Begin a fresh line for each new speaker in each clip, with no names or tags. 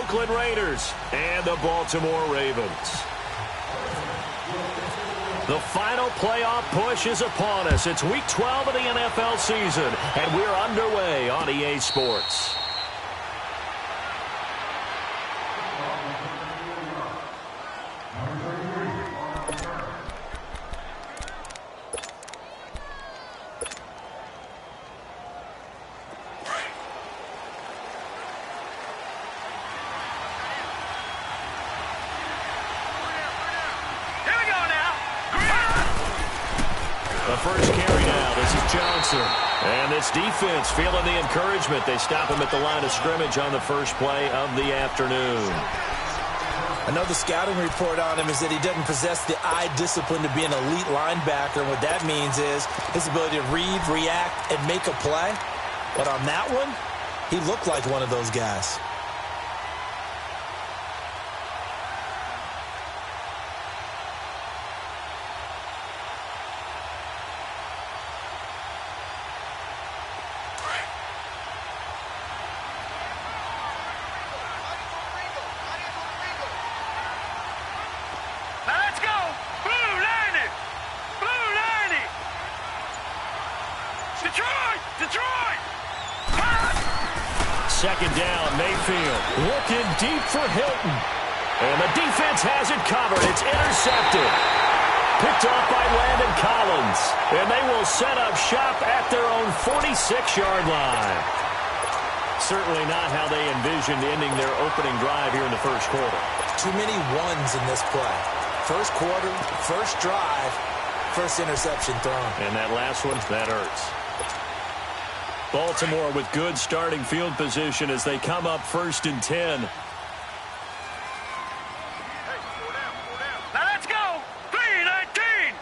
Oakland Raiders and the Baltimore Ravens. The final playoff push is upon us. It's Week 12 of the NFL season, and we're underway on EA Sports.
First carry now. This is Johnson.
And this defense feeling the encouragement. They stop him at the line of scrimmage on the first play of the afternoon.
I know the scouting report on him is that he doesn't possess the eye discipline to be an elite linebacker. And what that means is his ability to read, react, and make a play. But on that one, he looked like one of those guys.
Second down, Mayfield looking deep for Hilton. And the defense has it covered. It's intercepted. Picked off by Landon Collins. And they will set up shop at their own 46-yard line. Certainly not how they envisioned ending their opening drive here in the first quarter.
Too many ones in this play. First quarter, first drive, first interception thrown.
And that last one, that hurts. Baltimore with good starting field position as they come up 1st and 10.
Now let's go. 3-19.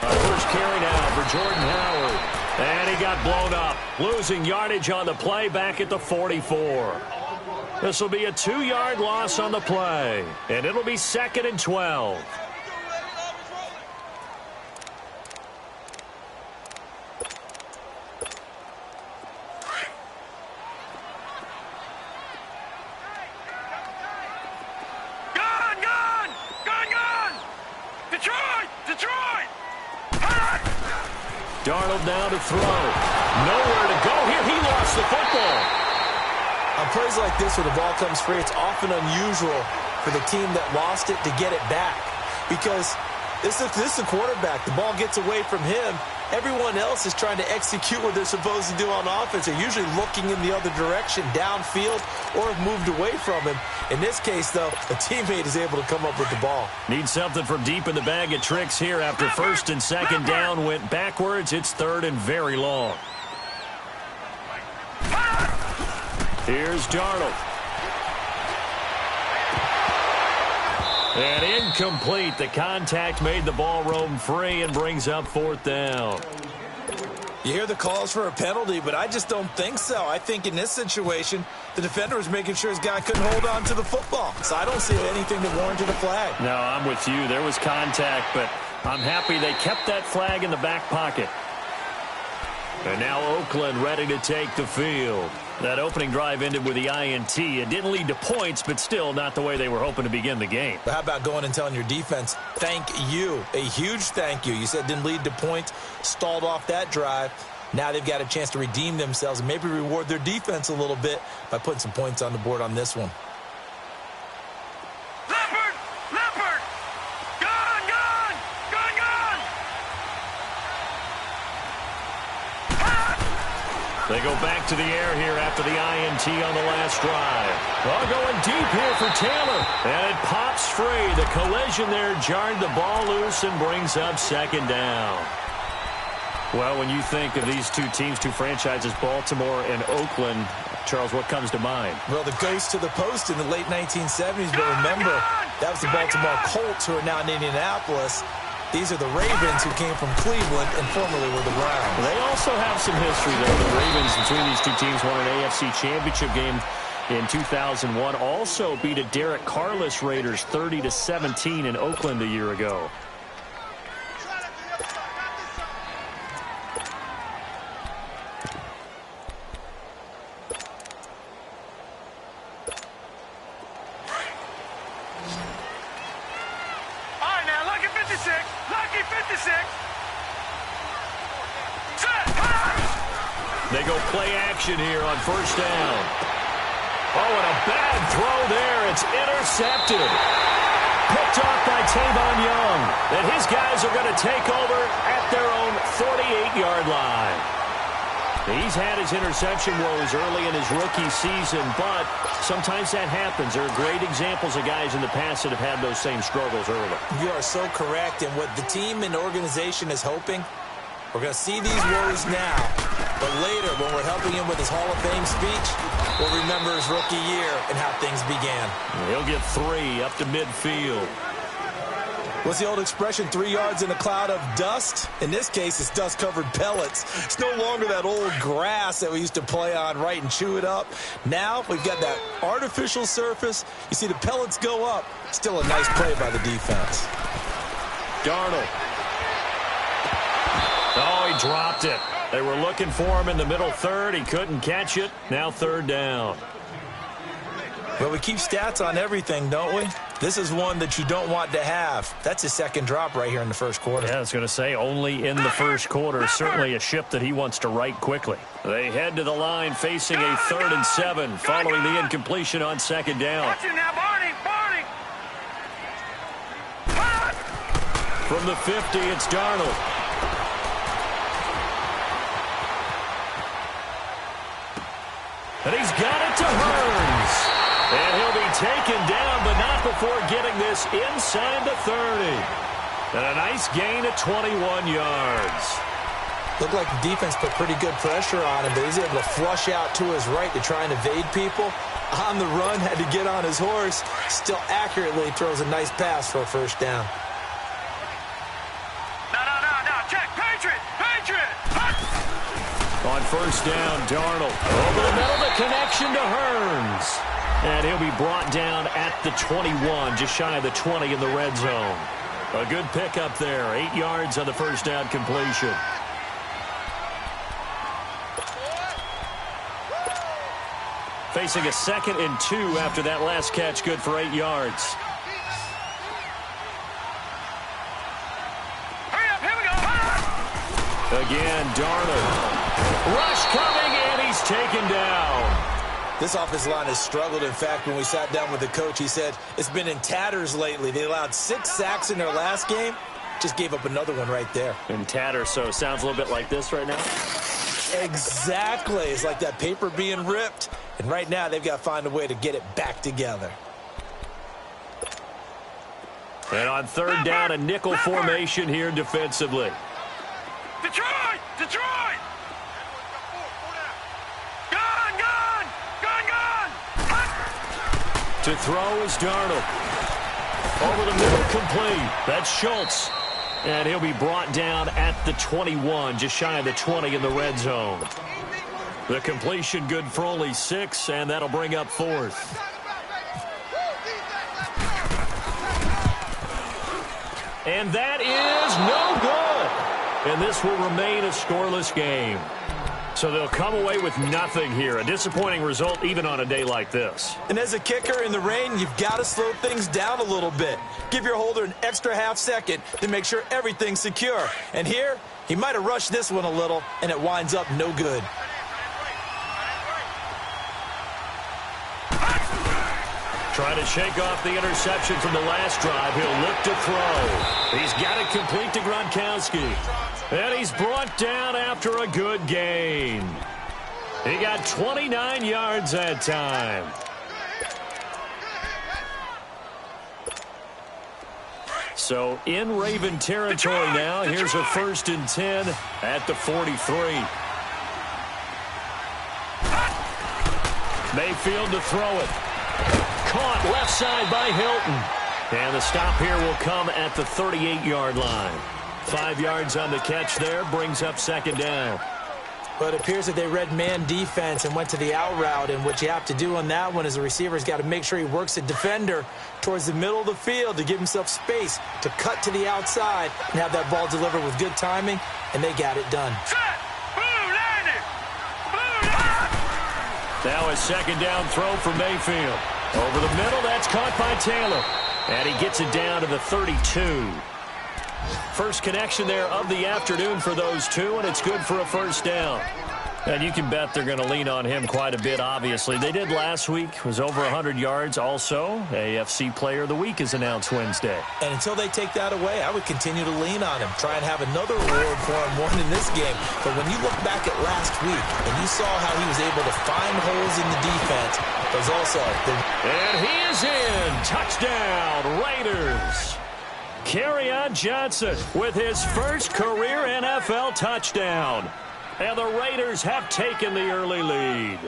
Our first carry now for Jordan Howard. And he got blown up. Losing yardage on the play back at the 44. This will be a 2-yard loss on the play. And it'll be 2nd and 12. Darnold now to throw. Nowhere to go here. He lost the football.
On plays like this where the ball comes free, it's often unusual for the team that lost it to get it back. Because this is the quarterback. The ball gets away from him. Everyone else is trying to execute what they're supposed to do on offense. They're usually looking in the other direction, downfield, or have moved away from him. In this case, though, a teammate is able to come up with the ball.
Need something from deep in the bag of tricks here after 1st and 2nd down. Went backwards. It's 3rd and very long. Here's Darnold. And incomplete. The contact made the ball roam free and brings up 4th down.
You hear the calls for a penalty, but I just don't think so. I think in this situation, the defender was making sure his guy couldn't hold on to the football. So I don't see anything that warranted a flag.
No, I'm with you. There was contact, but I'm happy they kept that flag in the back pocket. And now Oakland ready to take the field. That opening drive ended with the INT. It didn't lead to points, but still not the way they were hoping to begin the game.
But how about going and telling your defense, thank you, a huge thank you. You said it didn't lead to points, stalled off that drive. Now they've got a chance to redeem themselves and maybe reward their defense a little bit by putting some points on the board on this one.
They go back to the air here after the INT on the last drive. Oh, going deep here for Taylor. And it pops free. The collision there jarred the ball loose and brings up 2nd down. Well, when you think of these two teams, two franchises, Baltimore and Oakland, Charles, what comes to mind?
Well, the ghost to the post in the late 1970s. But remember, that was the Baltimore Colts who are now in Indianapolis. These are the Ravens who came from Cleveland and formerly were the Browns.
They also have some history, though. The Ravens, between these two teams, won an AFC championship game in 2001. Also beat a Derek Carless Raiders 30-17 in Oakland a year ago. go play action here on first down. Oh, and a bad throw there. It's intercepted. Picked off by Tavon Young. And his guys are going to take over at their own 48-yard line. He's had his interception woes early in his rookie season, but sometimes that happens. There are great examples of guys in the past that have had those same struggles early. You are so correct, and what the team and organization is hoping, we're going to see these woes now, but later when we're helping him with his Hall of Fame speech, we'll remember his rookie year and how things began. He'll get 3 up to midfield. What's the old expression, 3 yards in a cloud of dust? In this case, it's dust-covered pellets. It's no longer that old grass that we used to play on, right, and chew it up. Now we've got that artificial surface. You see the pellets go up. Still a nice play by the defense. Darnold. Oh, he dropped it. They were looking for him in the middle third. He couldn't catch it. Now third down. Well, we keep stats on everything, don't we? This is one that you don't want to have. That's his second drop right here in the first quarter. Yeah, I was going to say, only in the first quarter. Certainly a ship that he wants to right quickly. They head to the line facing a 3rd and 7 following the incompletion on second down.
Watch it now, Barney!
From the 50, it's Darnold. And he's got it to Hearns. And he'll be taken down, but not before getting this inside the 30. And a nice gain of 21 yards. Looked like the defense put pretty good pressure on him, but he's able to flush out to his right to try and evade people. On the run, had to get on his horse. Still accurately throws a nice pass for a first down.
No, check, Patriot!
On first down, Darnold. Over the middle, the connection to Hearns. And he'll be brought down at the 21, just shy of the 20 in the red zone. A good pickup there, 8 yards on the first down completion. Facing a 2nd and 2 after that last catch, good for 8 yards.
Hurry up, here we go!
Again, Darnold. Rush coming, and he's taken down.
This offensive line has struggled. In fact, when we sat down with the coach, he said it's been in tatters lately. They allowed 6 sacks in their last game. Just gave up another one right there.
In tatters, so it sounds a little bit like this right now?
Exactly. It's like that paper being ripped. And right now, they've got to find a way to get it back together.
And on third down, a nickel formation here defensively.
Detroit!
To throw is Darnold. Over the middle, complete. That's Schultz. And he'll be brought down at the 21, just shy of the 20 in the red zone. The completion good for only 6, and that'll bring up 4th. And that is no good. And this will remain a scoreless game. So they'll come away with nothing here. A disappointing result even on a day like this.
And as a kicker in the rain, you've got to slow things down a little bit. Give your holder an extra half second to make sure everything's secure. And here, he might have rushed this one a little, and it winds up no good.
Trying to shake off the interception from the last drive. He'll look to throw. He's got it complete to Gronkowski. And he's brought down after a good gain. He got 29 yards that time. So in Raven territory now. Here's a 1st and 10 at the 43. Mayfield to throw it. Caught left side by Hilton. And the stop here will come at the 38-yard line. 5 yards on the catch there, brings up 2nd down.
But it appears that they read man defense and went to the out route. And what you have to do on that one is the receiver's got to make sure he works the defender towards the middle of the field to give himself space to cut to the outside and have that ball delivered with good timing, and they got it done.
Now a 2nd down throw for Mayfield. Over the middle, that's caught by Taylor. And he gets it down to the 32. First connection there of the afternoon for those two, and it's good for a first down. And you can bet they're going to lean on him quite a bit, obviously. They did last week. It was over 100 yards also. AFC Player of the Week is announced Wednesday.
And until they take that away, I would continue to lean on him. Try and have another award for him, one in this game. But when you look back at last week and you saw how he was able to find holes in the defense, there's also
And he is in. Touchdown, Raiders. Kerryon Johnson with his first career NFL touchdown. And the Raiders have taken the early lead.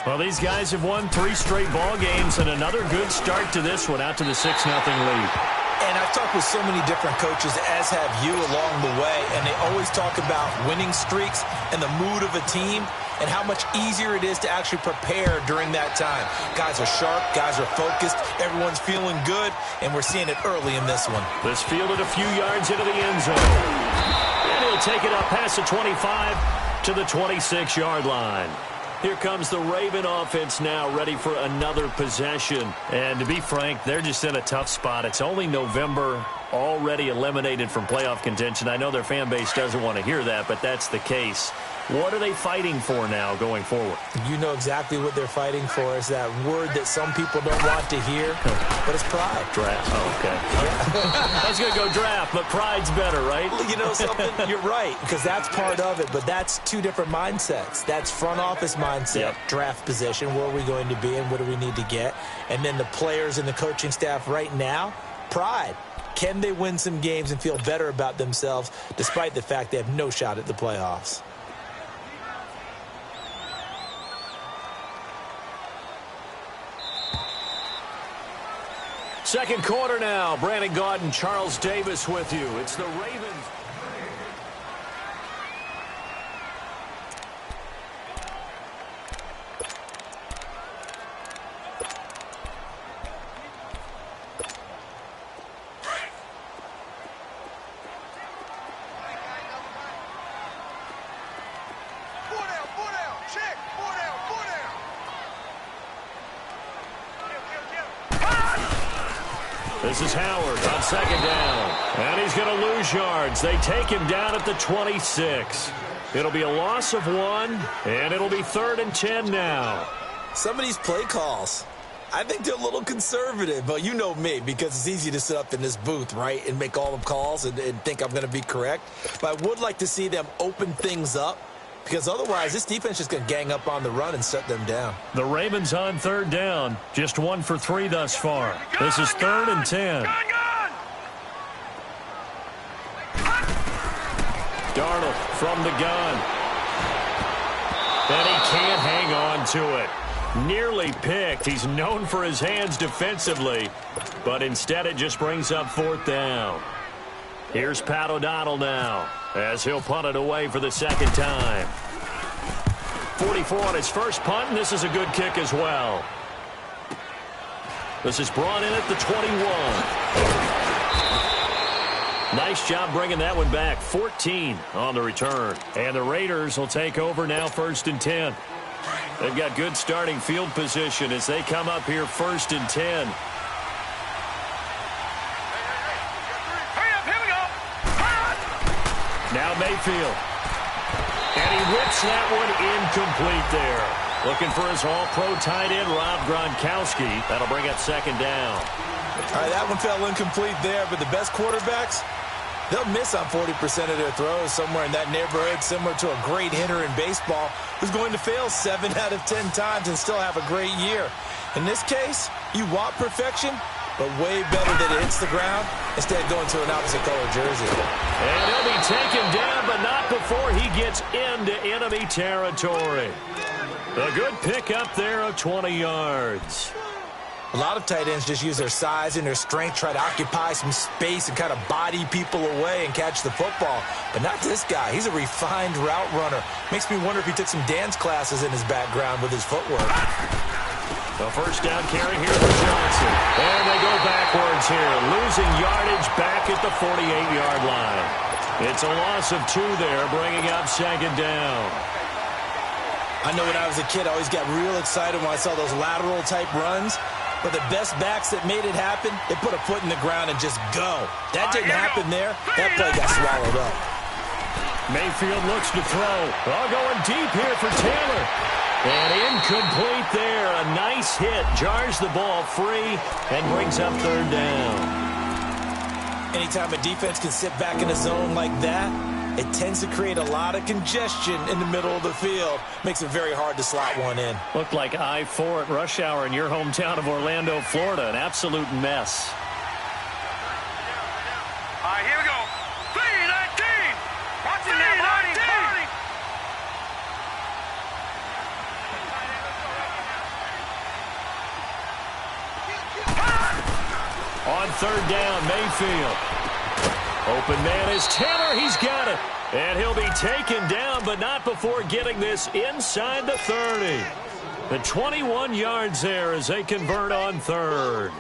Well, these guys have won 3 straight ball games and another good start to this one, out to the 6-0 lead.
And I've talked with so many different coaches, as have you, along the way, and they always talk about winning streaks and the mood of a team and how much easier it is to actually prepare during that time. Guys are sharp, guys are focused, everyone's feeling good, and we're seeing it early in this one.
This fielded a few yards into the end zone. And he'll take it up past the 25 to the 26-yard line. Here comes the Raven offense now, ready for another possession. And to be frank, they're just in a tough spot. It's only November, already eliminated from playoff contention. I know their fan base doesn't want to hear that, but that's the case. What are they fighting for now going forward?
You know exactly what they're fighting for. Is that word that some people don't want to hear, but it's pride.
Draft. Oh, okay. Yeah. I was going to go draft, but pride's better, right?
You know something? You're right, because that's part of it, but that's 2 different mindsets. That's front office mindset, draft position, where are we going to be and what do we need to get? And then the players and the coaching staff right now, pride. Can they win some games and feel better about themselves despite the fact they have no shot at the playoffs?
Second quarter now. Brandon Gaudin, Charles Davis with you. It's the Ravens. This is Howard on second down. And he's going to lose yards. They take him down at the 26. It'll be a loss of 1, and it'll be 3rd and 10 now.
Some of these play calls, I think they're a little conservative. But you know me, because it's easy to sit up in this booth, right, and make all the calls and think I'm going to be correct. But I would like to see them open things up, because otherwise this defense is going to gang up on the run and shut them down.
The Ravens on 3rd down. Just 1 for 3 thus far. This is 3rd and 10. Darnold from the gun. And he can't hang on to it. Nearly picked. He's known for his hands defensively, but instead it just brings up 4th down. Here's Pat O'Donnell now, as he'll punt it away for the 2nd time. 44 on his first punt, and this is a good kick as well. This is brought in at the 21. Nice job bringing that one back. 14 on the return. And the Raiders will take over now, 1st and 10. They've got good starting field position as they come up here 1st and 10. Now Mayfield. And he whips that one incomplete there. Looking for his all-pro tight end, Rob Gronkowski. That'll bring up 2nd down.
All right, that one fell incomplete there, but the best quarterbacks, they'll miss on 40% of their throws, somewhere in that neighborhood, similar to a great hitter in baseball who's going to fail 7 out of 10 times and still have a great year. In this case, you want perfection, but way better that it hits the ground instead of going to an opposite color jersey.
And he'll be taken down, but not before he gets into enemy territory. A good pick up there of 20 yards.
A lot of tight ends just use their size and their strength, try to occupy some space and kind of body people away and catch the football. But not this guy. He's a refined route runner. Makes me wonder if he took some dance classes in his background with his footwork.
The first down carry here for Johnson. And they go backwards here, losing yardage back at the 48-yard line. It's a loss of 2 there, bringing up 2nd down.
I know when I was a kid, I always got real excited when I saw those lateral-type runs. But the best backs that made it happen, they put a foot in the ground and just go. That didn't happen there. That play got swallowed up.
Mayfield looks to throw. Oh, going deep here for Taylor. And incomplete there. A nice hit. Jars the ball free and brings up third down.
Anytime a defense can sit back in a zone like that, it tends to create a lot of congestion in the middle of the field. Makes it very hard to slot one in.
Looked like I-4 at rush hour in your hometown of Orlando, Florida. An absolute mess.
All right, here we go. 3-19. Watch it now, Barney.
On third down, Mayfield. Open man is Taylor. He's got it. And he'll be taken down, but not before getting this inside the 30. The 21 yards there as they convert on third.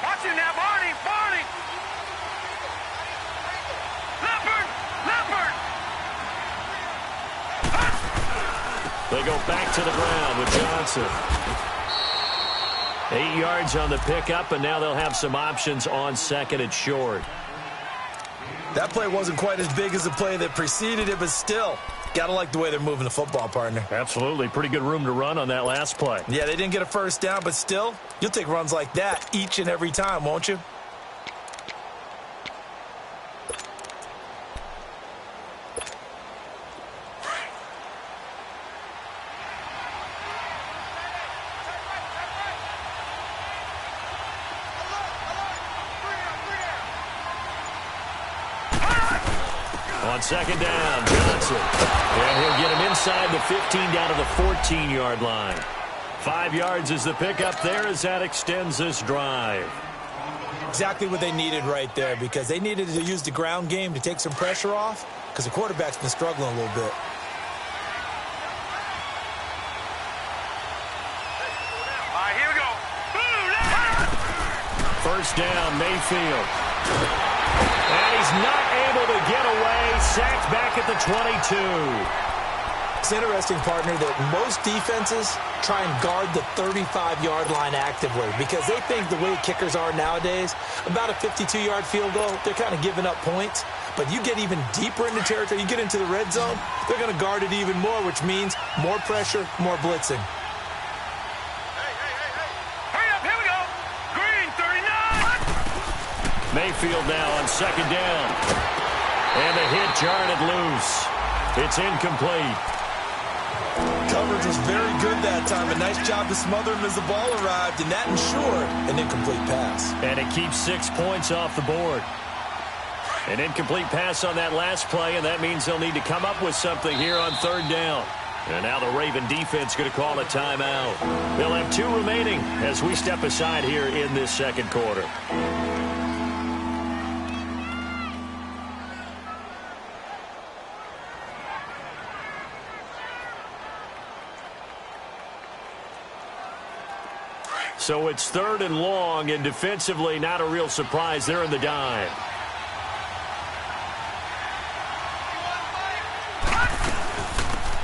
Watch it now, Barney. Leopard.
They go back to the ground with Johnson. 8 yards on the pickup, and now they'll have some options on second and short.
That play wasn't quite as big as the play that preceded it, but still, gotta like the way they're moving the football, partner.
Absolutely. Pretty good room to run on that last play.
Yeah, they didn't get a first down, but still, you'll take runs like that each and every time, won't you?
On second down, Johnson. And he'll get him inside the 15 down to the 14-yard line. 5 yards is the pickup there as that extends this drive.
Exactly what they needed right there, because they needed to use the ground game to take some pressure off, because the quarterback's been struggling a little bit.
All right, here we go.
First down, Mayfield. And he's not able to get away. Sacked back at the 22.
It's interesting, partner, that most defenses try and guard the 35-yard line actively because they think the way kickers are nowadays, about a 52-yard field goal, they're kind of giving up points. But you get even deeper into territory, you get into the red zone, they're going to guard it even more, which means more pressure, more blitzing.
Hurry up, here we go. Green, 39.
Mayfield now on second down. And the hit jarred it loose. It's incomplete.
Coverage was very good that time. A nice job to smother him as the ball arrived, and that ensured an incomplete pass.
And it keeps 6 points off the board. An incomplete pass on that last play, and that means they'll need to come up with something here on third down. And now the Raven defense going to call a timeout. They'll have 2 remaining as we step aside here in this second quarter. So it's third and long, and defensively not a real surprise. They're in the dime.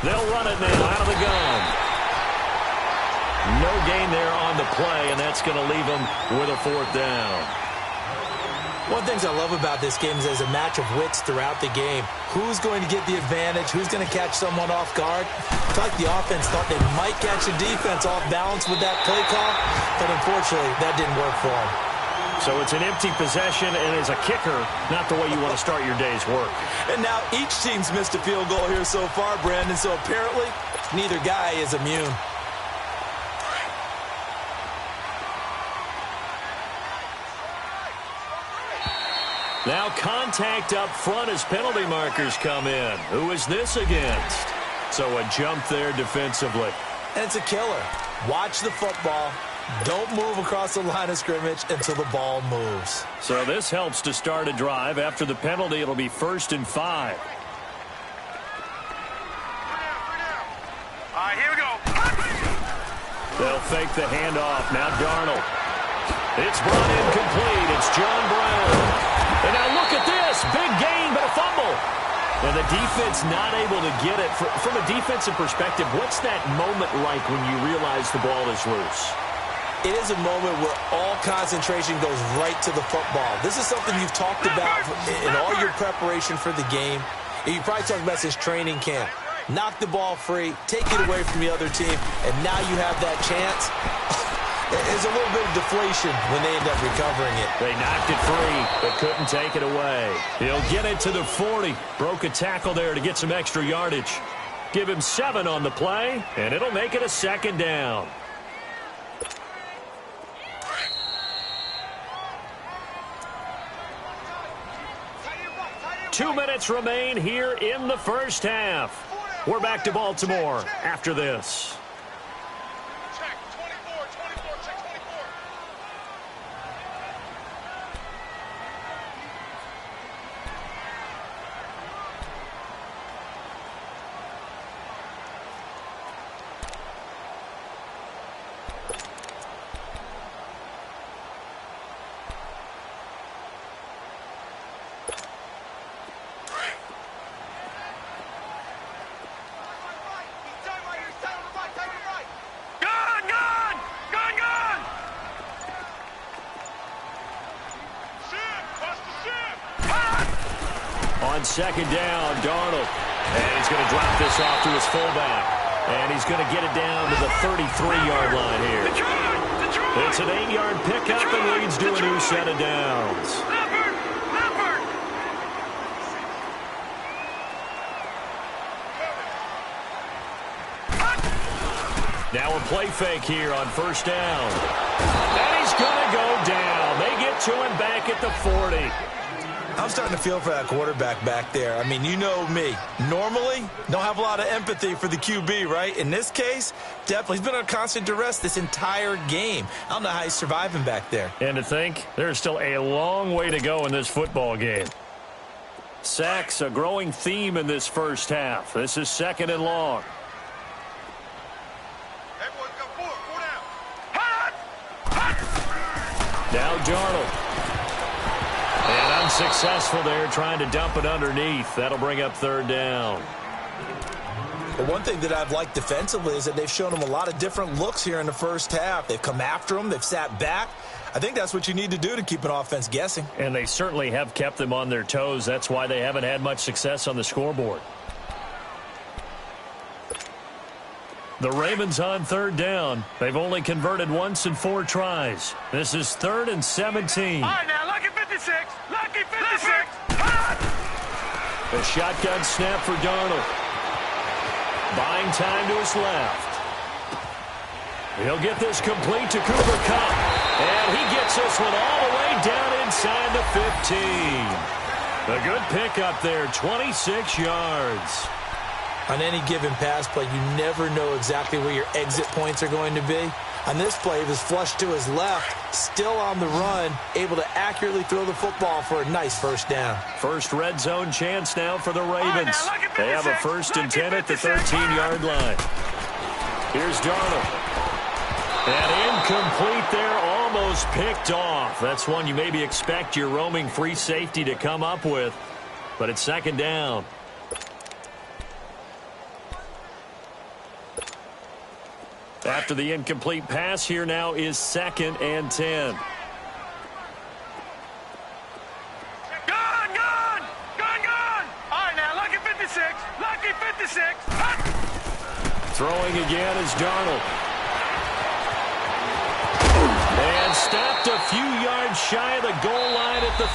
They'll run it now out of the gun. No gain there on the play, and that's going to leave them with a fourth down.
One of the things I love about this game is there's a match of wits throughout the game. Who's going to get the advantage? Who's going to catch someone off guard? I feel like the offense thought they might catch the defense off balance with that play call, but unfortunately, that didn't work for them.
So it's an empty possession, and as a kicker, not the way you want to start your day's work.
And now each team's missed a field goal here so far, Brandon, so apparently neither guy is immune.
Now contact up front as penalty markers come in. Who is this against? So a jump there defensively.
And it's a killer. Watch the football. Don't move across the line of scrimmage until the ball moves.
So this helps to start a drive. After the penalty, it'll be 1st and 5.
All right, here we go.
They'll fake the handoff. Now Darnold. It's brought in complete. It's John Brown. And now look at this. Big gain, but a fumble. And the defense not able to get it. From a defensive perspective, what's that moment like when you realize the ball is loose?
it is a moment where all concentration goes right to the football. This is something you've talked about in all your preparation for the game. You probably talked about since training camp. Knock the ball free, take it away from the other team, and now you have that chance. There's a little bit of deflation when they end up recovering it.
They knocked it free, but couldn't take it away. He'll get it to the 40. Broke a tackle there to get some extra yardage. Give him 7 on the play, and it'll make it a second down. Two minutes remain here in the first half. We're back to Baltimore after this. On second down, Darnold. And he's going to drop this off to his fullback. And he's going to get it down to the 33-yard line here. It's an 8-yard pickup and leads to a new set of downs. Now a play fake here on first down. And he's going to go down. They get to him back at the 40.
I'm starting to feel for that quarterback back there. I mean, you know me. Normally, don't have a lot of empathy for the QB, right? In this case, definitely. He's been under constant duress this entire game. I don't know how he's surviving back there.
And to think, there's still a long way to go in this football game. Sacks, a growing theme in this first half. This is second and long.
Everyone's got 4 down.
Now Darnold. And unsuccessful there, trying to dump it underneath. That'll bring up third down.
But one thing that I've liked defensively is that they've shown him a lot of different looks here in the first half. They've come after him. They've sat back. I think that's what you need to do to keep an offense guessing.
And they certainly have kept them on their toes. That's why they haven't had much success on the scoreboard. The Ravens on third down. They've only converted once in 4 tries. This is 3rd and 17.
All right, now, lucky 56. Lucky 56.
A shotgun snap for Darnold. Buying time to his left. He'll get this complete to Cooper Kupp. And he gets this one all the way down inside the 15. A good pickup there, 26 yards.
On any given pass play, you never know exactly where your exit points are going to be. On this play, he was flushed to his left, still on the run, able to accurately throw the football for a nice first down.
First red zone chance now for the Ravens. They have a 1st and 10 at the 13-yard line. Here's Darnold. And incomplete there, almost picked off. That's one you maybe expect your roaming free safety to come up with. But it's second down. After the incomplete pass, here now is 2nd and 10.
Gone! All right, now, lucky 56. Lucky 56.
Throwing again is Darnold. And stopped a few yards shy of the goal line at the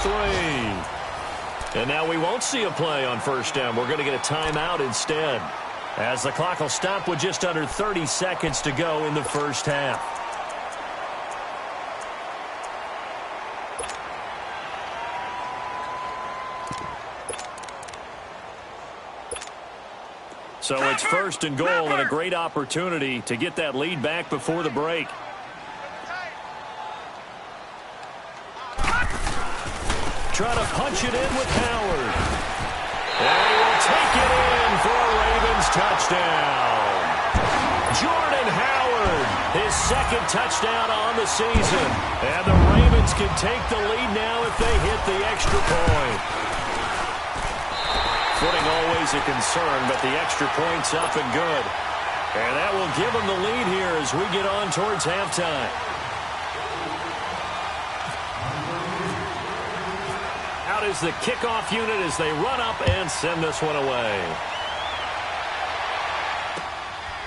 3. And now we won't see a play on first down. We're going to get a timeout instead, as the clock will stop with just under 30 seconds to go in the first half. So it's 1st and goal and a great opportunity to get that lead back before the break. Try to punch it in with Howard. And he will take it in for a Ravens touchdown. Jordan Howard, his 2nd touchdown on the season. And the Ravens can take the lead now if they hit the extra point. Footing always a concern, but the extra point's up and good. And that will give them the lead here as we get on towards halftime. is the kickoff unit as they run up and send this one away.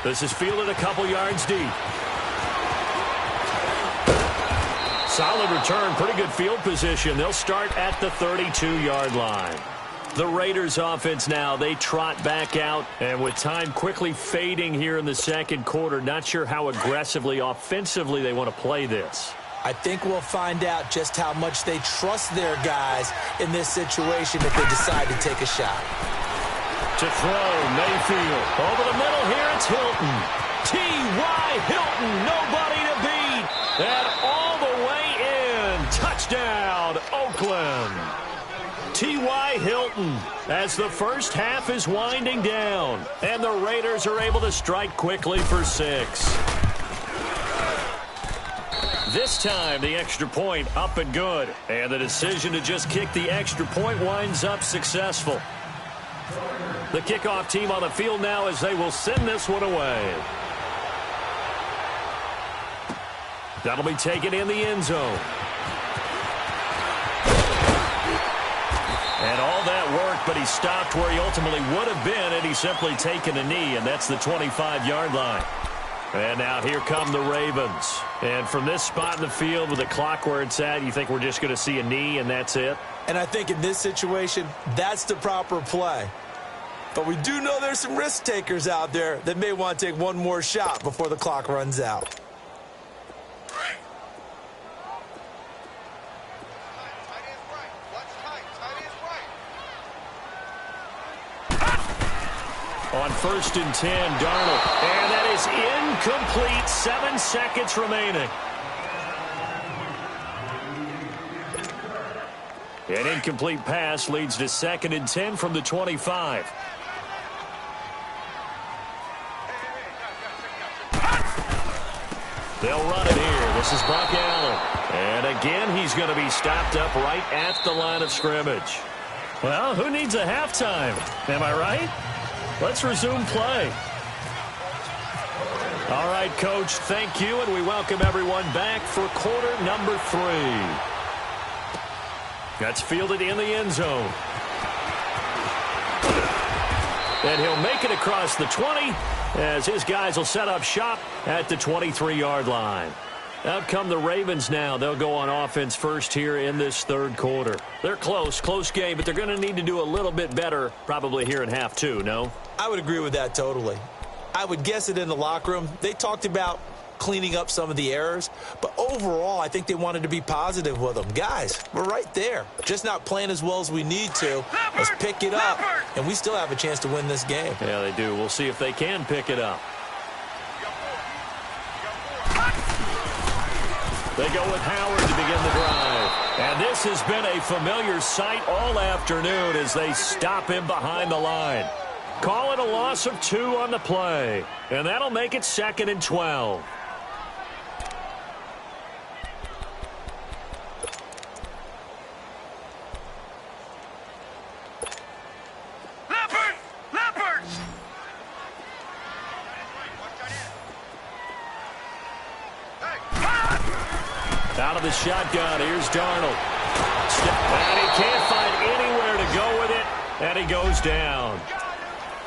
This is fielded a couple yards deep. Solid return, pretty good field position. They'll start at the 32-yard line. The Raiders offense now, they trot back out, and with time quickly fading here in the second quarter, not sure how aggressively, offensively they want to play this.
I think we'll find out just how much they trust their guys in this situation if they decide to take a shot.
To throw, Mayfield. Over the middle here, it's Hilton. T.Y. Hilton, nobody to beat. And all the way in. Touchdown, Oakland. T.Y. Hilton as the first half is winding down. And the Raiders are able to strike quickly for 6. This time, the extra point up and good. And the decision to just kick the extra point winds up successful. The kickoff team on the field now as they will send this one away. That'll be taken in the end zone. And all that work, but he stopped where he ultimately would have been had he simply taken a knee, and that's the 25-yard line. And now here come the Ravens. And from this spot in the field with the clock where it's at, you think we're just going to see a knee and that's it?
And I think in this situation, that's the proper play. But we do know there's some risk takers out there that may want to take one more shot before the clock runs out.
On 1st and 10, Darnold. And that is incomplete. 7 seconds remaining. An incomplete pass leads to 2nd and 10 from the 25. They'll run it here. This is Buck Allen. And again, he's going to be stopped up right at the line of scrimmage. Well, who needs a halftime? Am I right? Let's resume play. All right, Coach, thank you, and we welcome everyone back for quarter number 3. That's fielded in the end zone. And he'll make it across the 20 as his guys will set up shop at the 23-yard line. Out come the Ravens now. They'll go on offense first here in this third quarter. They're close game, but they're going to need to do a little bit better probably here in half 2, no?
I would agree with that totally. I would guess it in the locker room. They talked about cleaning up some of the errors, but overall, I think they wanted to be positive with them. Guys, we're right there. Just not playing as well as we need to. Let's pick it up, and we still have a chance to win this game.
Yeah, they do. We'll see if they can pick it up. They go with Howard to begin the drive. And this has been a familiar sight all afternoon as they stop him behind the line. Call it a loss of 2 on the play. And that'll make it 2nd and 12. Out of the shotgun, here's Darnold. And he can't find anywhere to go with it, and he goes down.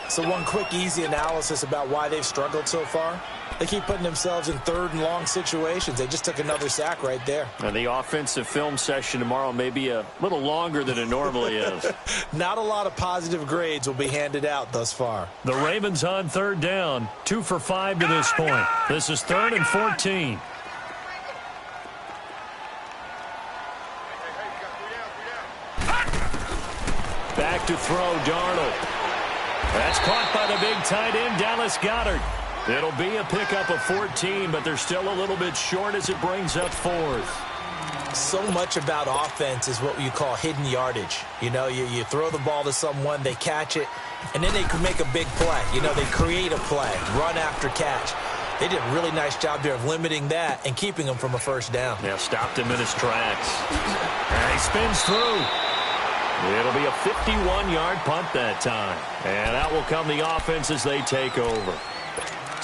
So one quick, easy analysis about why they've struggled so far. They keep putting themselves in 3rd and long situations. They just took another sack right there.
And the offensive film session tomorrow may be a little longer than it normally is.
Not a lot of positive grades will be handed out thus far.
The Ravens on 3rd down, 2 for 5 to this point. This is 3rd and 14. Back to throw, Darnold. That's caught by the big tight end, Dallas Goedert. It'll be a pickup of 14, but they're still a little bit short as it brings up 4th.
So much about offense is what you call hidden yardage. You know, you throw the ball to someone, they catch it, and then they can make a big play. You know, they create a play, run after catch. They did a really nice job there of limiting that and keeping him from a 1st down.
Yeah, stopped him in his tracks. And he spins through. It'll be a 51-yard punt that time. And out will come the offense as they take over.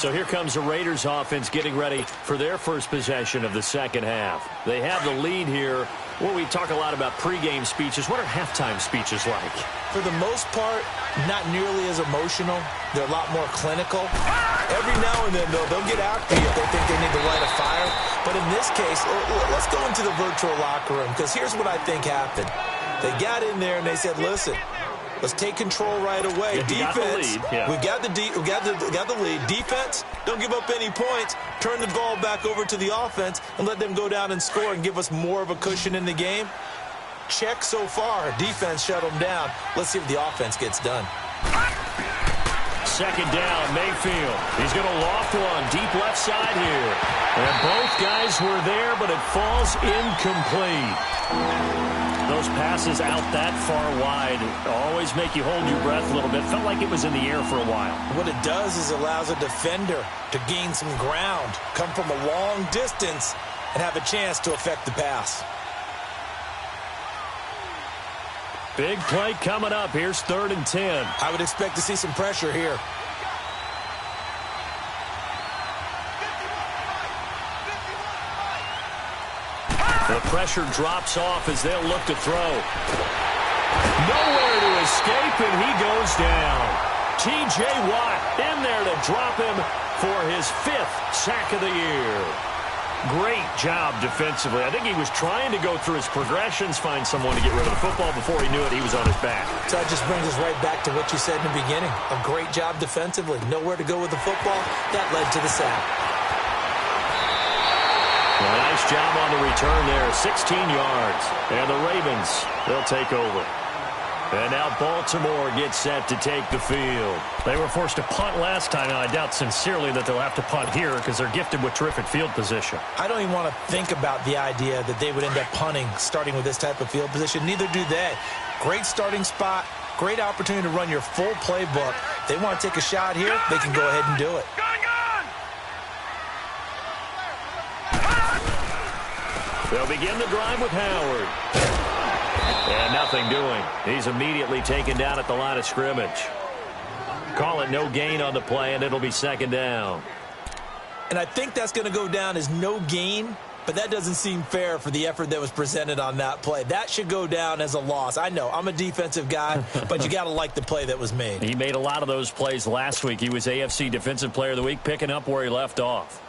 So here comes the Raiders offense getting ready for their first possession of the second half. They have the lead here. Well, we talk a lot about pregame speeches. What are halftime speeches like?
For the most part, not nearly as emotional. They're a lot more clinical. Every now and then, though, they'll get after you if they think they need to light a fire. But in this case, let's go into the virtual locker room, because here's what I think happened. They got in there and they said, listen, let's take control right away.
Yeah,
Defense,
we
got the lead. Defense, don't give up any points. Turn the ball back over to the offense and let them go down and score and give us more of a cushion in the game. Check so far. Defense shut them down. Let's see if the offense gets done.
Second down, Mayfield. He's going to loft one deep left side here. And both guys were there, but it falls incomplete. Those passes out that far wide always make you hold your breath a little bit. Felt like it was in the air for a while.
What it does is allows a defender to gain some ground, come from a long distance, and have a chance to affect the pass.
Big play coming up. Here's 3rd and 10.
I would expect to see some pressure here.
The pressure drops off as they'll look to throw. Nowhere to escape, and he goes down. T.J. Watt in there to drop him for his 5th sack of the year. Great job defensively. I think he was trying to go through his progressions, find someone to get rid of the football. Before he knew it, he was on his back.
So that just brings us right back to what you said in the beginning. A great job defensively. Nowhere to go with the football. That led to the sack.
Well, nice job on the return there. 16 yards. And the Ravens, they'll take over. And now Baltimore gets set to take the field. They were forced to punt last time, and I doubt sincerely that they'll have to punt here because they're gifted with terrific field position.
I don't even want to think about the idea that they would end up punting starting with this type of field position. Neither do they. Great starting spot. Great opportunity to run your full playbook. If they want to take a shot here, they can go ahead and do it.
They'll begin the drive with Howard. And nothing doing. He's immediately taken down at the line of scrimmage. Call it no gain on the play, and it'll be 2nd down.
And I think that's going to go down as no gain, but that doesn't seem fair for the effort that was presented on that play. That should go down as a loss. I know, I'm a defensive guy, but you got to like the play that was made.
He made a lot of those plays last week. He was AFC Defensive Player of the Week, picking up where he left off.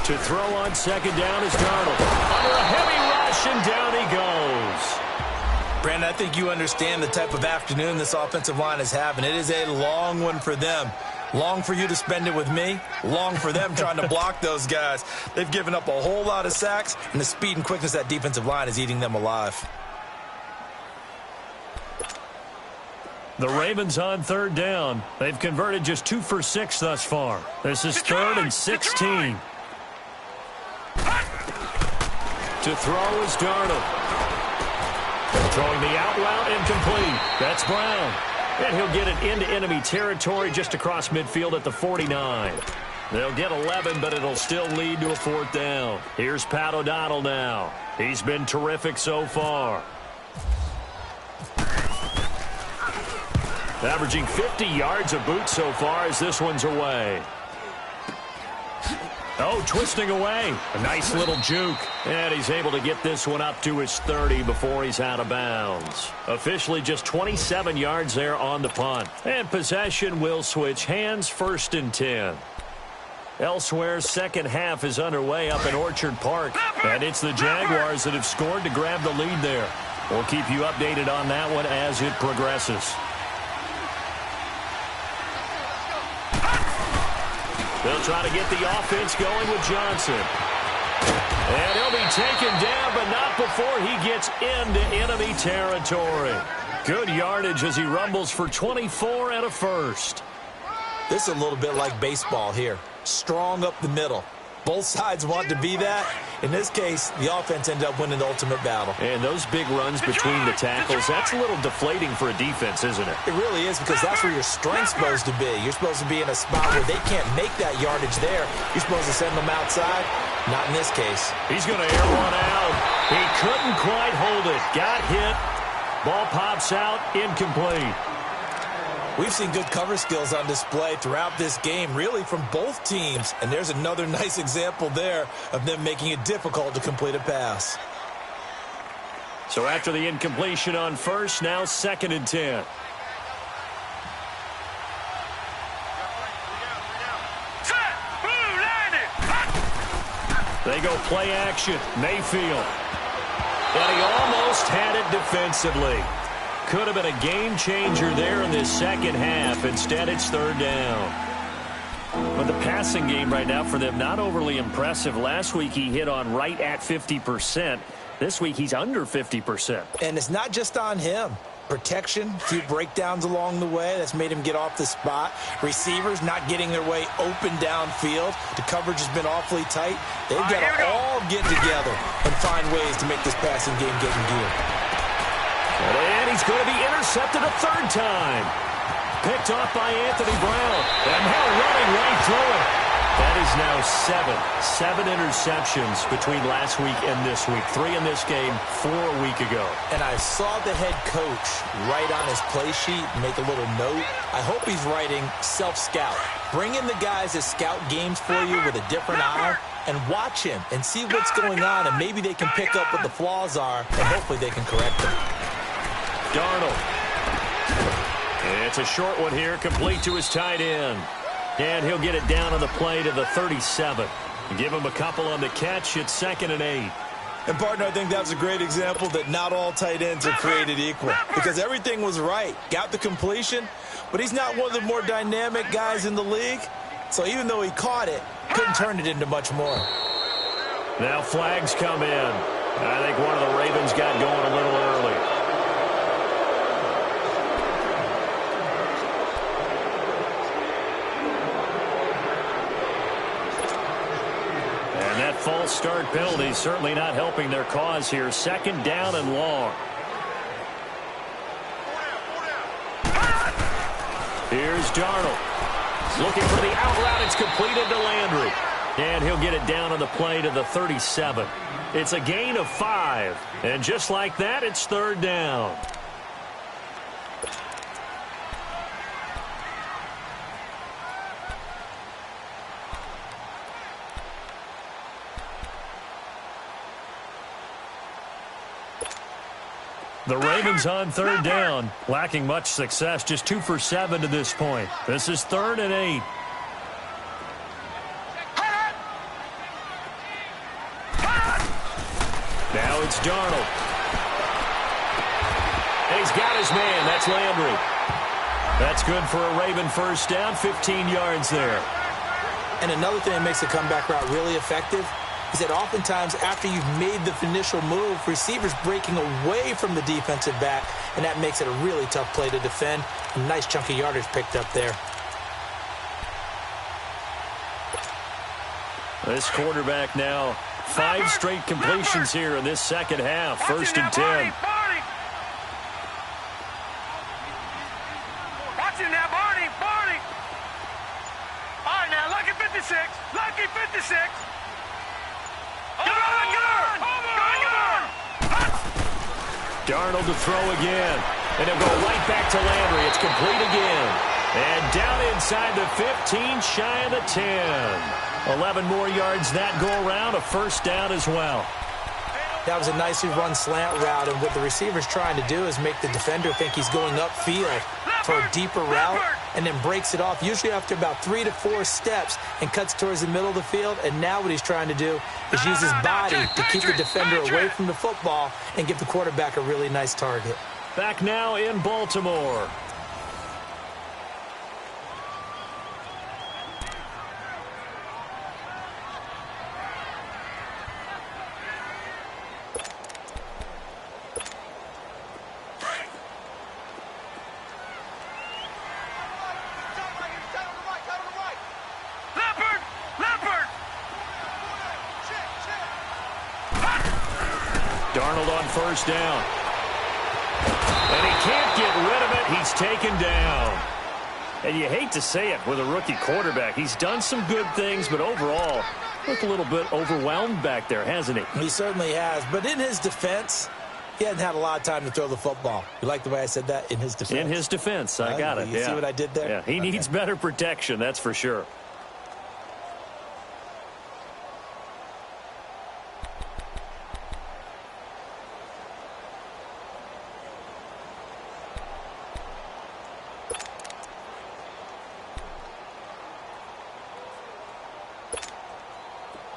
To throw on 2nd down is Darnold. Under a heavy rush, and down he goes.
Brandon, I think you understand the type of afternoon this offensive line is having. It is a long one for them. Long for you to spend it with me. Long for them trying to block those guys. They've given up a whole lot of sacks, and the speed and quickness of that defensive line is eating them alive.
The Ravens on 3rd down. They've converted just 2 for 6 thus far. This is 3rd and 16. To throw is Darnold. Throwing the out route, incomplete. That's Brown. And he'll get it into enemy territory just across midfield at the 49. They'll get 11, but it'll still lead to a 4th down. Here's Pat O'Donnell now. He's been terrific so far. Averaging 50 yards a boot so far as this one's away. Oh, twisting away. A nice little juke. And he's able to get this one up to his 30 before he's out of bounds. Officially just 27 yards there on the punt. And possession will switch hands, 1st and 10. Elsewhere, second half is underway up in Orchard Park. And it's the Jaguars that have scored to grab the lead there. We'll keep you updated on that one as it progresses. They'll try to get the offense going with Johnson. And he'll be taken down, but not before he gets into enemy territory. Good yardage as he rumbles for 24 and a 1st.
This is a little bit like baseball here. Strong up the middle. Both sides want to be that. In this case, the offense ended up winning the ultimate battle.
And those big runs between the tackles, that's a little deflating for a defense, isn't it?
It really is, because that's where your strength's supposed to be. You're supposed to be in a spot where they can't make that yardage there. You're supposed to send them outside. Not in this case.
He's going to air one out. He couldn't quite hold it. Got hit. Ball pops out. Incomplete.
We've seen good cover skills on display throughout this game, really from both teams. And there's another nice example there of them making it difficult to complete a pass.
So after the incompletion on first, now 2nd and 10. They go play action. Mayfield. And he almost had it defensively. Could have been a game changer there in this second half. Instead, it's 3rd down. But the passing game right now for them, not overly impressive. Last week, he hit on right at 50%. This week, he's under 50%.
And it's not just on him. Protection, a few breakdowns along the way. That's made him get off the spot. Receivers not getting their way open downfield. The coverage has been awfully tight. They've got to all get together and find ways to make this passing game get in gear.
And he's going to be intercepted a 3rd time. Picked off by Anthony Brown. And now running right through it. That is now 7 interceptions between last week and this week. 3 in this game, 4 a week ago.
And I saw the head coach write on his play sheet, make a little note. I hope he's writing self-scout. Bring in the guys that scout games for you with a different eye and watch him and see what's going on, and maybe they can pick up what the flaws are, and hopefully they can correct them.
Darnold. It's a short one here, complete to his tight end. And he'll get it down on the play to the 37. Give him a couple on the catch. It's 2nd and 8.
And, partner, I think that was a great example that not all tight ends are created equal, because everything was right. Got the completion, but he's not one of the more dynamic guys in the league. So even though he caught it, couldn't turn it into much more.
Now flags come in. I think one of the Ravens got going a little early. False start penalty certainly not helping their cause here. 2nd down and long. Here's Darnold. Looking for the out route. It's completed to Landry. And he'll get it down on the play to the 37. It's a gain of 5. And just like that, it's 3rd down. The Ravens on 3rd down, lacking much success, just 2 for 7 to this point. This is 3rd and 8. Now it's Darnold. He's got his man. That's Landry. That's good for a Raven 1st down, 15 yards there.
And another thing that makes the comeback route really effective is that oftentimes after you've made the initial move, receivers breaking away from the defensive back, and that makes it a really tough play to defend. A nice chunk of yardage picked up there.
This quarterback now 5 straight completions here in this second half. 1st and 10.
Watching that, Barney. All right, now, lucky 56. Lucky 56.
Darnold to throw again. And he'll go right back to Landry. It's complete again. And down inside the 15, shy of the 10. 11 more yards that go around. A 1st down as well.
That was a nicely run slant route, and what the receiver's trying to do is make the defender think he's going upfield for a deeper route, and then breaks it off, usually after about 3 to 4 steps, and cuts towards the middle of the field. And now what he's trying to do is use his body to keep the defender away from the football and give the quarterback a really nice target.
Back now in Baltimore. Darnold on 1st down. And he can't get rid of it. He's taken down. And you hate to say it with a rookie quarterback. He's done some good things, but overall, looked a little bit overwhelmed back there, hasn't he?
He certainly has. But in his defense, he hasn't had a lot of time to throw the football. You like the way I said that? In his defense?
In his defense. I got it.
You see what I did there?
Yeah, he needs better protection, that's for sure.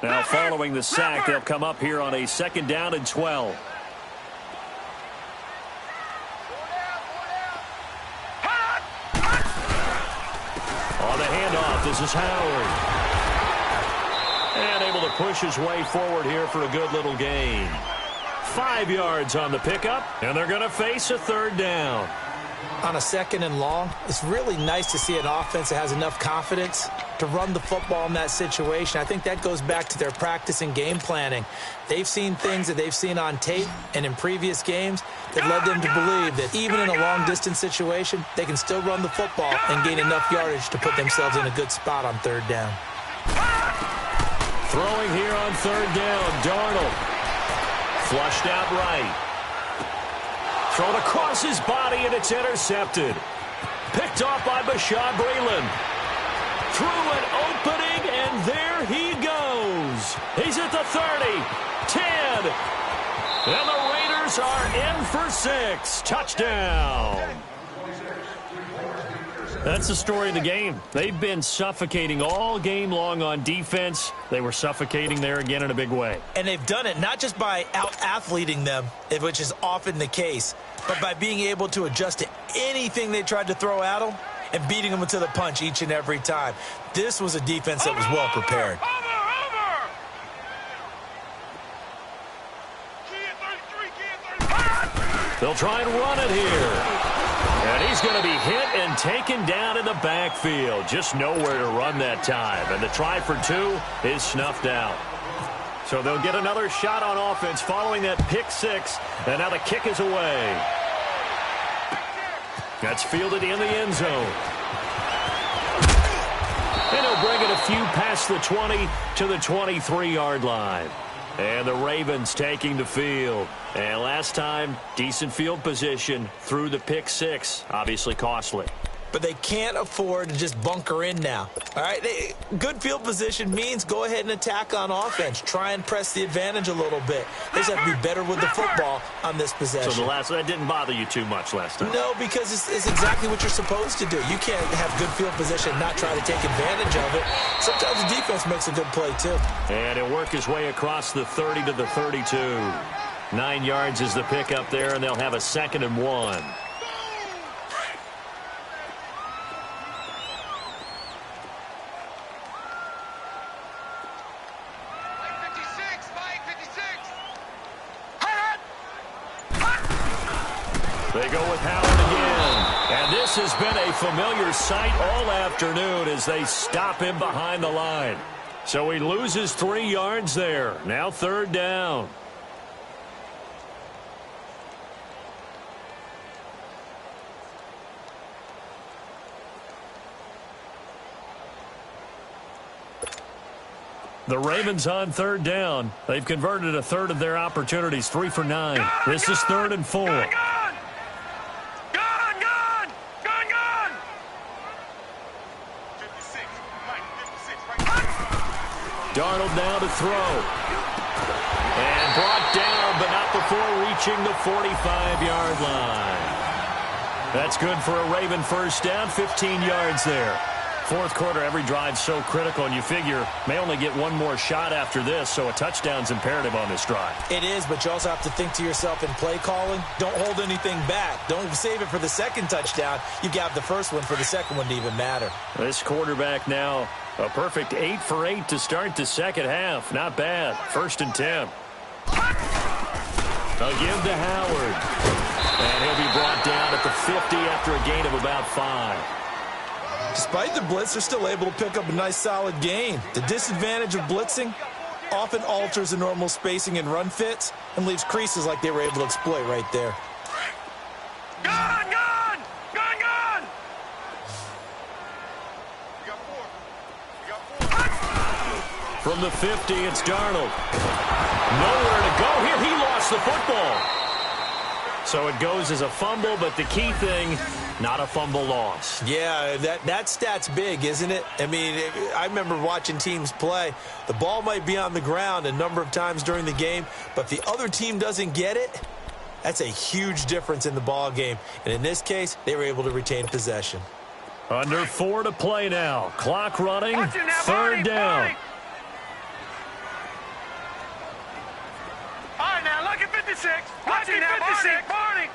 Now, following the sack, they'll come up here on a 2nd down and 12. On the handoff, this is Howard. And able to push his way forward here for a good little gain. 5 yards on the pickup, and they're going to face a 3rd down.
On a 2nd and long, it's really nice to see an offense that has enough confidence to run the football in that situation. I think that goes back to their practice and game planning. They've seen things that they've seen on tape and in previous games that led them to believe that even in a long-distance situation, they can still run the football and gain enough yardage to put themselves in a good spot on 3rd down.
Throwing here on 3rd down, Darnold. Flushed out right. Thrown across his body, and it's intercepted. Picked off by Bashaud Breeland. Through an opening, and there he goes. He's at the 30, 10, and the Raiders are in for 6. Touchdown. That's the story of the game. They've been suffocating all game long on defense. They were suffocating there again in a big way.
And they've done it not just by out-athleting them, which is often the case, but by being able to adjust to anything they tried to throw at them and beating them to the punch each and every time. This was a defense that was well prepared.
They'll try and run it here. And he's going to be hit and taken down in the backfield. Just nowhere to run that time. And the try for 2 is snuffed out. So they'll get another shot on offense following that pick 6. And now the kick is away. That's fielded in the end zone. And he'll bring it a few past the 20 to the 23-yard line. And the Ravens taking the field. And last time, decent field position through the pick 6. Obviously costly.
But they can't afford to just bunker in now. All right, good field position means go ahead and attack on offense. Try and press the advantage a little bit. They just have to be better with the football on this possession.
So that didn't bother you too much last time?
No, because it's exactly what you're supposed to do. You can't have good field position and not try to take advantage of it. Sometimes the defense makes a good play, too.
And he'll work his way across the 30 to the 32. 9 yards is the pickup there, and they'll have a 2nd and 1. They go with Howard again. And this has been a familiar sight all afternoon as they stop him behind the line. So he loses 3 yards there. Now 3rd down. The Ravens on 3rd down. They've converted a third of their opportunities, 3 for 9. This is 3rd and 4. Darnold now to throw. And brought down, but not before reaching the 45-yard line. That's good for a Raven first down, 15 yards there. 4th quarter, every drive's so critical, and you figure may only get one more shot after this, so a touchdown's imperative on this drive.
It is, but you also have to think to yourself in play calling, don't hold anything back. Don't save it for the 2nd touchdown. You got the first one for the 2nd one to even matter.
This quarterback now, a perfect 8 for 8 to start the 2nd half. Not bad. 1st and 10. A give to Howard. And he'll be brought down at the 50 after a gain of about 5.
Despite the blitz, they're still able to pick up a nice solid gain. The disadvantage of blitzing often alters the normal spacing and run fits and leaves creases like they were able to exploit right there.
From the 50, it's Darnold. Nowhere to go here. He lost the football. So it goes as a fumble, but the key thing, not a fumble loss.
Yeah, that stat's big, isn't it? I mean, I remember watching teams play. The ball might be on the ground a number of times during the game, but if the other team doesn't get it, that's a huge difference in the ball game. And in this case, they were able to retain possession.
Under 4 to play now. Clock running. Third down.
All right, now, look at 56. Look at 56. Barney.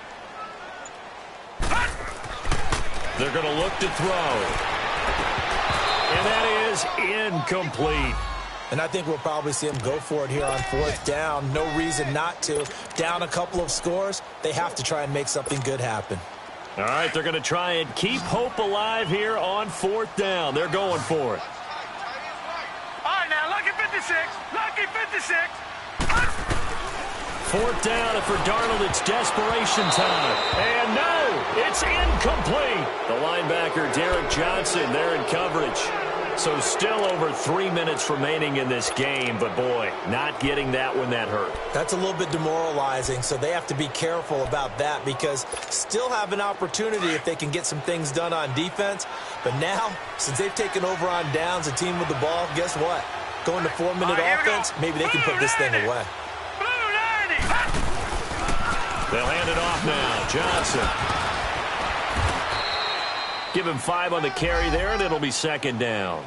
They're going to look to throw. And that is incomplete.
And I think we'll probably see him go for it here on 4th down. No reason not to. Down a couple of scores, they have to try and make something good happen.
All right, they're going to try and keep hope alive here on 4th down. They're going for it.
All right, now, look at 56. Lucky 56.
4th down, and for Darnold, it's desperation time. And no, it's incomplete. The linebacker, Derek Johnson, there in coverage. So still over 3 minutes remaining in this game, but boy, not getting that when that hurt.
That's a little bit demoralizing, so they have to be careful about that because still have an opportunity if they can get some things done on defense. But now, since they've taken over on downs, a team with the ball, guess what? Going to 4-minute offense, maybe they can put this thing away.
They'll hand it off now. Johnson. Give him 5 on the carry there, and it'll be 2nd down.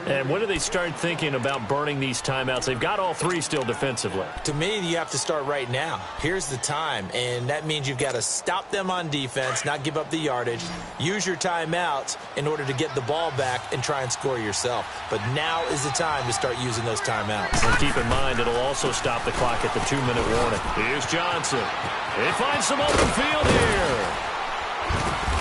And when do they start thinking about burning these timeouts? They've got all 3 still defensively.
To me, you have to start right now. Here's the time, and that means you've got to stop them on defense, not give up the yardage, use your timeouts in order to get the ball back and try and score yourself. But now is the time to start using those timeouts.
And keep in mind, it'll also stop the clock at the 2-minute warning. Here's Johnson. They find some open field here.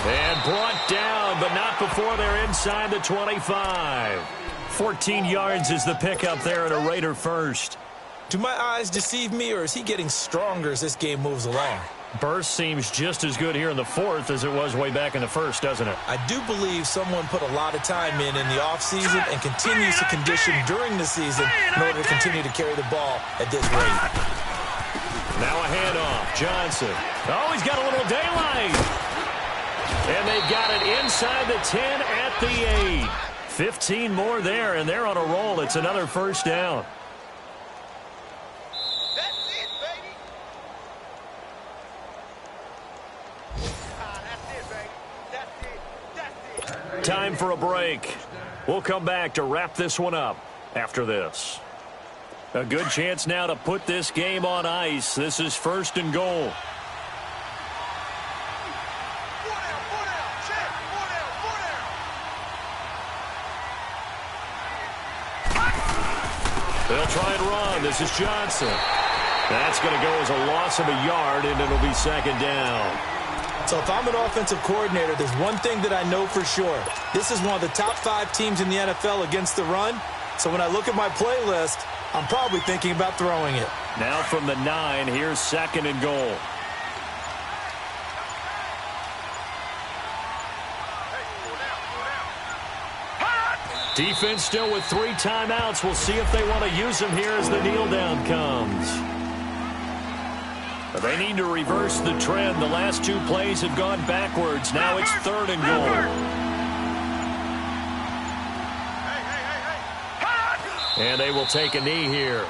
And brought down, but not before they're inside the 25. 14 yards is the pickup there at a Raider first.
Do my eyes deceive me, or is he getting stronger as this game moves along?
Burst seems just as good here in the 4th as it was way back in the 1st, doesn't it?
I do believe someone put a lot of time in the offseason and continues to condition during the season in order to continue to carry the ball at this rate.
Now a handoff. Johnson. Oh, he's got a little daylight. And they've got it inside the 10 at the 8. 15 more there, and they're on a roll. It's another 1st down.
That's it, baby. That's it.
Time for a break. We'll come back to wrap this one up after this. A good chance now to put this game on ice. This is 1st and goal. They'll try and run. This is Johnson. That's going to go as a loss of a yard, and it'll be 2nd down.
So if I'm an offensive coordinator, there's one thing that I know for sure. This is one of the top 5 teams in the NFL against the run. So when I look at my playlist, I'm probably thinking about throwing it.
Now from the 9, here's 2nd and goal. Defense still with 3 timeouts. We'll see if they want to use them here as the kneel down comes. But they need to reverse the trend. The last 2 plays have gone backwards. Now it's 3rd and goal. And they will take a knee here.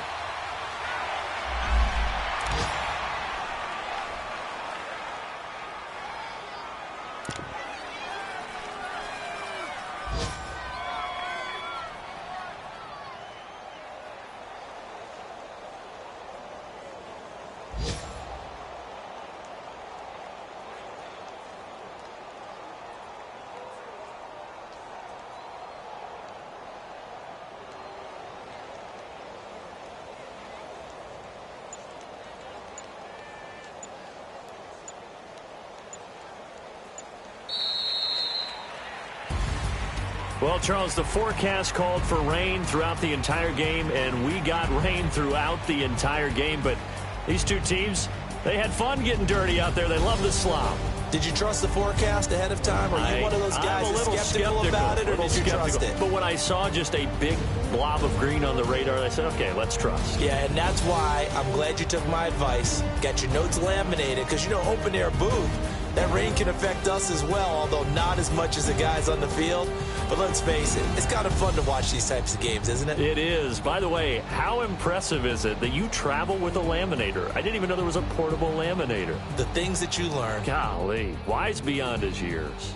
Well, Charles, the forecast called for rain throughout the entire game, and we got rain throughout the entire game. But these 2 teams, They had fun getting dirty out there. They love the slop.
Did you trust the forecast ahead of time? Or are you one of those guys that's skeptical about it, or did you trust it?
But when I saw just a big blob of green on the radar, I said, okay, let's trust.
Yeah, and that's why I'm glad you took my advice. Got your notes laminated, because, you know, open-air booth, that rain can affect us as well, although not as much as the guys on the field. But let's face it, it's kind of fun to watch these types of games, isn't it?
It is. By the way, how impressive is it that you travel with a laminator? I didn't even know there was a portable laminator.
The things that you learn.
Golly, wise beyond his years.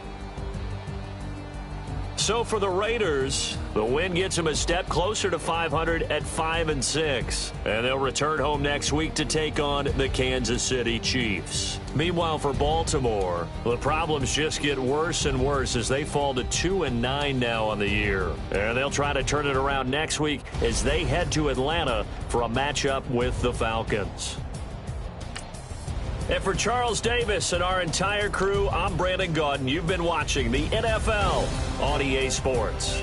So for the Raiders, the win gets them a step closer to 500 at 5-6. And they'll return home next week to take on the Kansas City Chiefs. Meanwhile, for Baltimore, the problems just get worse and worse as they fall to 2-9 now on the year. And they'll try to turn it around next week as they head to Atlanta for a matchup with the Falcons. And for Charles Davis and our entire crew, I'm Brandon Gaudin. You've been watching the NFL on EA Sports.